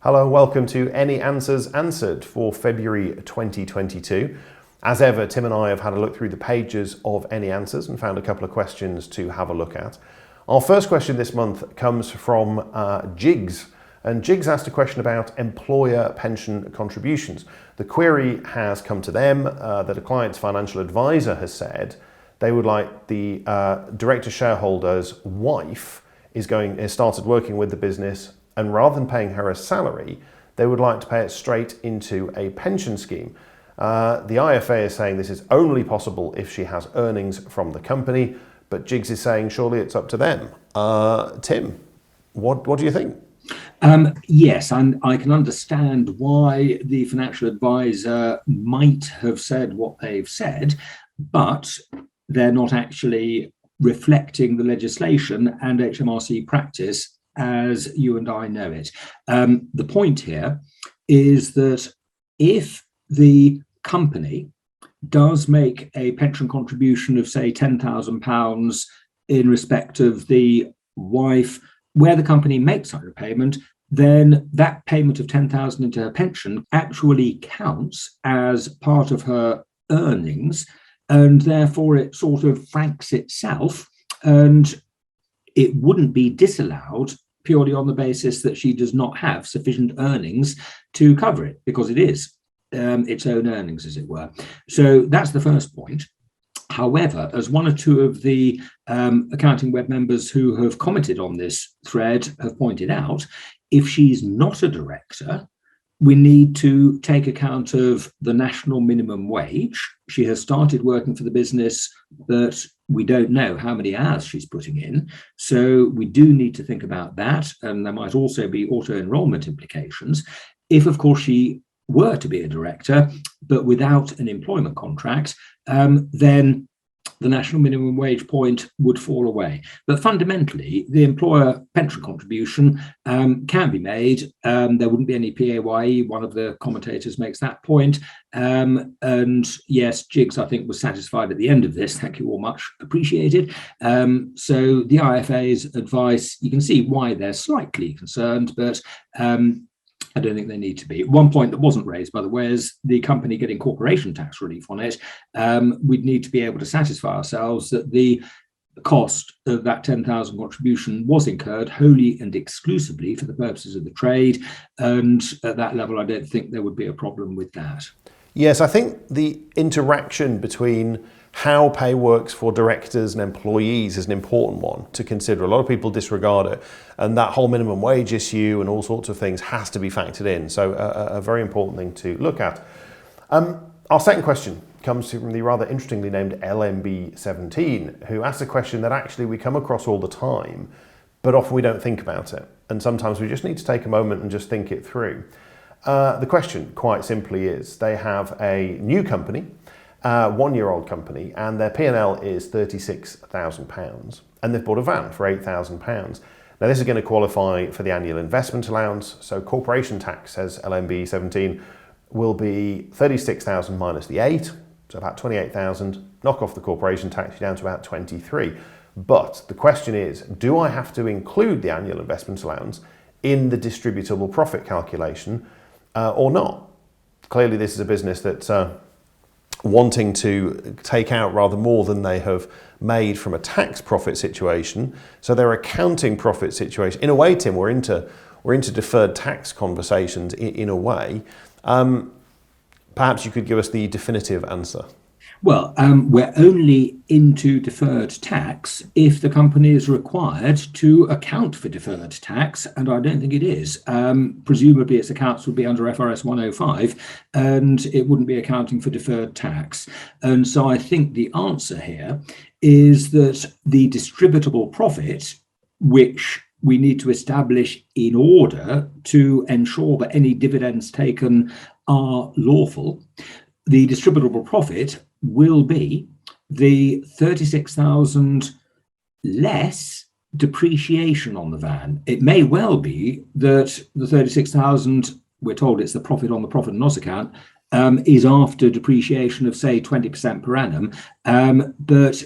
Hello and welcome to Any Answers Answered for February 2022. As ever, Tim and I have had a look through the pages of Any Answers and found a couple of questions to have a look at. Our first question this month comes from Jigs. And Jigs asked a question about employer pension contributions. The query has come to them that a client's financial advisor has said they would like the director shareholder's wife has started working with the business, and rather than paying her a salary, they would like to pay it straight into a pension scheme. The IFA is saying this is only possible if she has earnings from the company, but Jigs is saying surely it's up to them. Tim, what do you think? Yes, and I can understand why the financial advisor might have said what they've said, but they're not actually reflecting the legislation and HMRC practice as you and I know it. The point here is that if the company does make a pension contribution of, say, £10,000 in respect of the wife, where the company makes such a payment, then that payment of 10,000 into her pension actually counts as part of her earnings, and therefore it sort of franks itself, and it wouldn't be disallowed purely on the basis that she does not have sufficient earnings to cover it, because it is its own earnings, as it were. So that's the first point. However, as one or two of the Accounting Web members who have commented on this thread have pointed out, if she's not a director, we need to take account of the national minimum wage. She has started working for the business, but we don't know how many hours she's putting in. So we do need to think about that. And there might also be auto-enrollment implications. If, of course, she were to be a director, but without an employment contract, then the national minimum wage point would fall away. But fundamentally, the employer pension contribution can be made. There wouldn't be any PAYE. One of the commentators makes that point. And yes, Jigs, I think, was satisfied at the end of this. Thank you all, much appreciated. So the IFA's advice, you can see why they're slightly concerned, but I don't think they need to be. One point that wasn't raised, by the way, is the company getting corporation tax relief on it. We'd need to be able to satisfy ourselves that the cost of that 10,000 contribution was incurred wholly and exclusively for the purposes of the trade. And at that level, I don't think there would be a problem with that. Yes, I think the interaction between how pay works for directors and employees is an important one to consider. A lot of people disregard it, and that whole minimum wage issue and all sorts of things has to be factored in. So a very important thing to look at. Our second question comes from the rather interestingly named LMB17, who asks a question that actually we come across all the time, but often we don't think about it. And sometimes we just need to take a moment and just think it through. The question, quite simply, is they have a new company, 1-year-old company, and their P&L is £36,000, and they've bought a van for £8,000. Now, this is going to qualify for the annual investment allowance, so corporation tax, says LMB17, will be 36,000 minus the 8, so about 28,000. Knock off the corporation tax, you're down to about 23. But the question is, do I have to include the annual investment allowance in the distributable profit calculation or not? Clearly, this is a business that's wanting to take out rather more than they have made from a tax profit situation. So their accounting profit situation, in a way, Tim, we're into deferred tax conversations in a way. Perhaps you could give us the definitive answer. Well, we're only into deferred tax if the company is required to account for deferred tax, and I don't think it is. Presumably its accounts would be under FRS 105, and it wouldn't be accounting for deferred tax. And so I think the answer here is that the distributable profit, which we need to establish in order to ensure that any dividends taken are lawful, the distributable profit will be the 36,000 less depreciation on the van. It may well be that the 36,000, we're told it's the profit on the profit and loss account, is after depreciation of, say, 20% per annum. But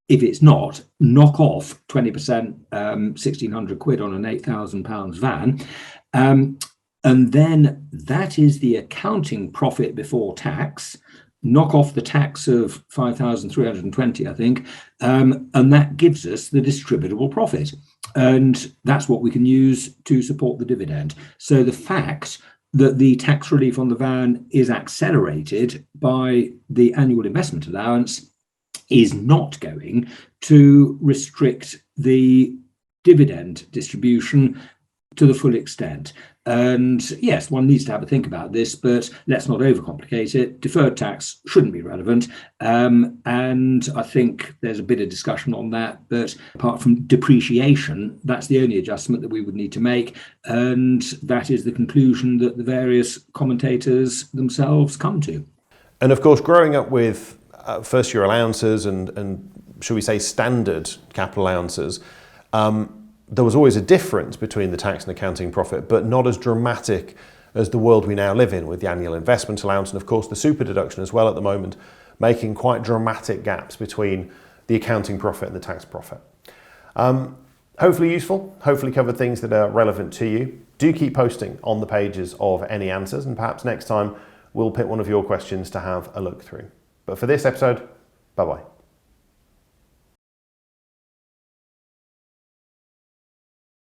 if it's not, knock off 20%, 1,600 quid on an £8,000 van. And then that is the accounting profit before tax. Knock off the tax of 5,320, I think, and that gives us the distributable profit. And that's what we can use to support the dividend. So the fact that the tax relief on the van is accelerated by the annual investment allowance is not going to restrict the dividend distribution to the full extent. And yes, one needs to have a think about this, but let's not overcomplicate it. Deferred tax shouldn't be relevant. And I think there's a bit of discussion on that. But apart from depreciation, that's the only adjustment that we would need to make. And that is the conclusion that the various commentators themselves come to. And of course, growing up with first year allowances and should we say standard capital allowances, there was always a difference between the tax and accounting profit, but not as dramatic as the world we now live in with the annual investment allowance and of course the super deduction as well at the moment, making quite dramatic gaps between the accounting profit and the tax profit. Hopefully useful, hopefully covered things that are relevant to you. Do keep posting on the pages of any answers, and perhaps next time we'll pick one of your questions to have a look through. But for this episode, bye-bye.